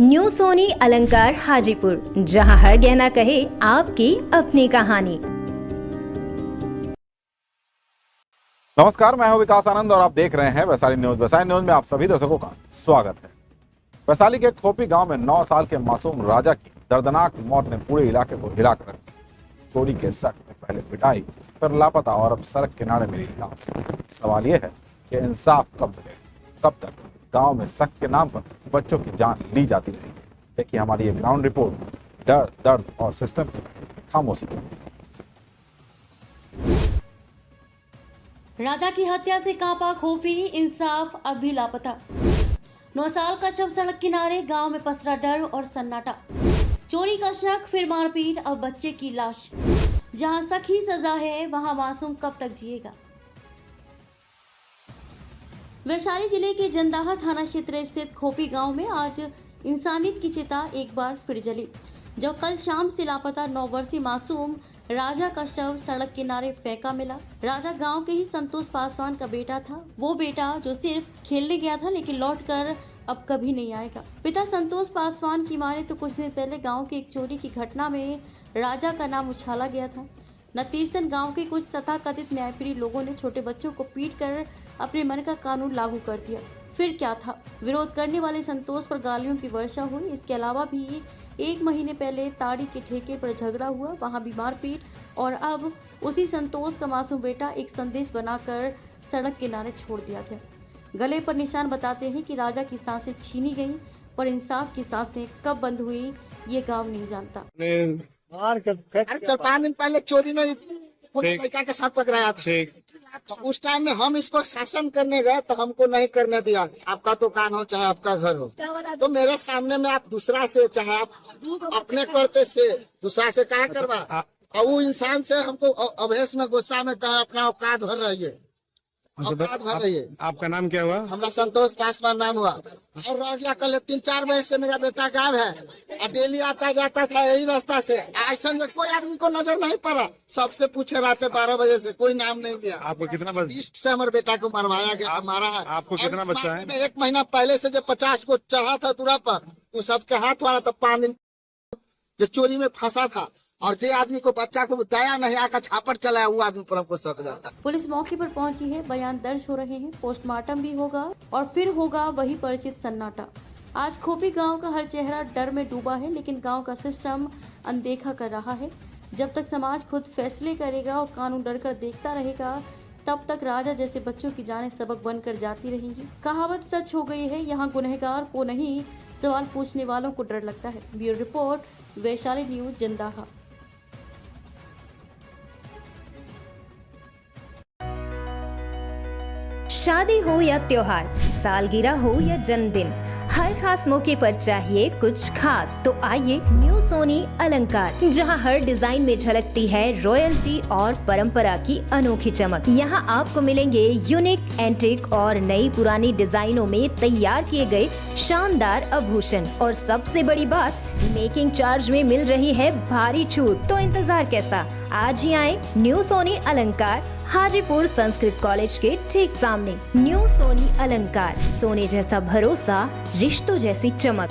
New Soni अलंकार हाजीपुर, जहां हर गहना कहे आपकी अपनी कहानी। नमस्कार, मैं हूं विकास आनंद और आप देख रहे हैं वैशाली न्यूज। वैशाली न्यूज में आप सभी दर्शकों का स्वागत है। वैशाली के खोपी गांव में 9 साल के मासूम राजा की दर्दनाक मौत ने पूरे इलाके को हिला कर रख दिया। चोरी के शक में पहले पिटाई, फिर लापता और अब सड़क किनारे मिली लाश। सवाल यह है कि इंसाफ कब मिलेगा, कब तक गांव में शक के नाम पर बच्चों की जान ली जाती रहेगी। देखिए हमारी ये ग्राउंड रिपोर्ट, डर, दर्द और सिस्टम की खामोशी। राजा की हत्या से कांपा खोपी, इंसाफ अब भी लापता। 9 साल का शव सड़क किनारे, गांव में पसरा डर और सन्नाटा। चोरी का शक, फिर मारपीट, अब बच्चे की लाश। जहां शक ही सजा है, वहां मासूम कब तक जिएगा। वैशाली जिले के जंदाहा थाना क्षेत्र स्थित खोपी गांव में आज इंसानियत की चिता एक बार फिर जली, जब कल शाम से लापता 9 वर्षीय मासूम राजा का शव सड़क किनारे फेंका मिला। राजा गांव के ही संतोष पासवान का बेटा था। वो बेटा जो सिर्फ खेलने गया था, लेकिन लौटकर अब कभी नहीं आएगा। पिता संतोष पासवान की माने तो कुछ दिन पहले गांव की एक चोरी की घटना में राजा का नाम उछाला गया था। नतीजतन गांव के कुछ तथाकथित न्यायप्रिय लोगों ने छोटे बच्चों को पीट कर अपने मन का कानून लागू कर दिया। फिर क्या था, विरोध करने वाले संतोष पर गालियों की वर्षा हुई। इसके अलावा भी 1 महीने पहले ताड़ी के ठेके पर झगड़ा हुआ, वहां भी मारपीट, और अब उसी संतोष का मासूम बेटा एक संदेश बनाकर सड़क किनारे छोड़ दिया गया। गले पर निशान बताते हैं कि राजा की सांसें छीनी गई, पर इंसाफ की सांसें कब बंद हुई ये गांव नहीं जानता। अरे 4-5 दिन पहले चोरी में लड़का के साथ पकड़ाया था। तो उस टाइम में हम इसको शासन करने गए तो हमको नहीं करने दिया। आपका दुकान हो चाहे आपका घर हो, तो मेरे सामने में आप दूसरा से, चाहे आप अपने करते से दूसरा से कहा करवा। और वो इंसान से हमको अभेस में गुस्सा में कहा अपना औकात भर रही है, औकात भर रही है। आपका नाम क्या हुआ? हमारा संतोष पासवान नाम हुआ। और रह गया कल 3-4 बजे से मेरा बेटा गायब है। और डेली आता जाता था यही रास्ता से। ऐसा में कोई आदमी को नजर नहीं पड़ा। सबसे पूछे रात 12 बजे से, कोई नाम नहीं दिया। आपको कितना बच्चा? ईस्ट से हमारे बेटा को मरवाया गया, मारा है। आपको कितना बच्चा है? 1 महीना पहले से जब 50 को चढ़ा था दूरा पर, वो सबके हाथ वाला था। 5 दिन जो चोरी में फंसा था, और जे आदमी को बच्चा को दया नहीं आकर छापड़ चलाया, वो आदमी पर हमको शक जाता। पुलिस मौके पर पहुंची है, बयान दर्ज हो रहे हैं, पोस्टमार्टम भी होगा और फिर होगा वही परिचित सन्नाटा। आज खोपी गांव का हर चेहरा डर में डूबा है, लेकिन गांव का सिस्टम अनदेखा कर रहा है। जब तक समाज खुद फैसले करेगा और कानून डर कर देखता रहेगा, तब तक राजा जैसे बच्चों की जानें सबक बनकर जाती रहेंगी। कहावत सच हो गई है, यहाँ गुनहगार को नहीं, सवाल पूछने वालों को डर लगता है। Bureau report, Vaishali news, Jandaha. शादी हो या त्योहार, सालगिरह हो या जन्मदिन, हर खास मौके पर चाहिए कुछ खास, तो आइए न्यू सोनी अलंकार, जहां हर डिजाइन में झलकती है रॉयल्टी और परंपरा की अनोखी चमक। यहां आपको मिलेंगे यूनिक, एंटीक और नई पुरानी डिजाइनों में तैयार किए गए शानदार आभूषण, और सबसे बड़ी बात, मेकिंग चार्ज में मिल रही है भारी छूट। तो इंतजार कैसा, आज ही आए न्यू सोनी अलंकार, हाजीपुर संस्कृत कॉलेज के ठीक सामने। न्यू सोनी अलंकार, सोने जैसा भरोसा, रिश्तों जैसी चमक।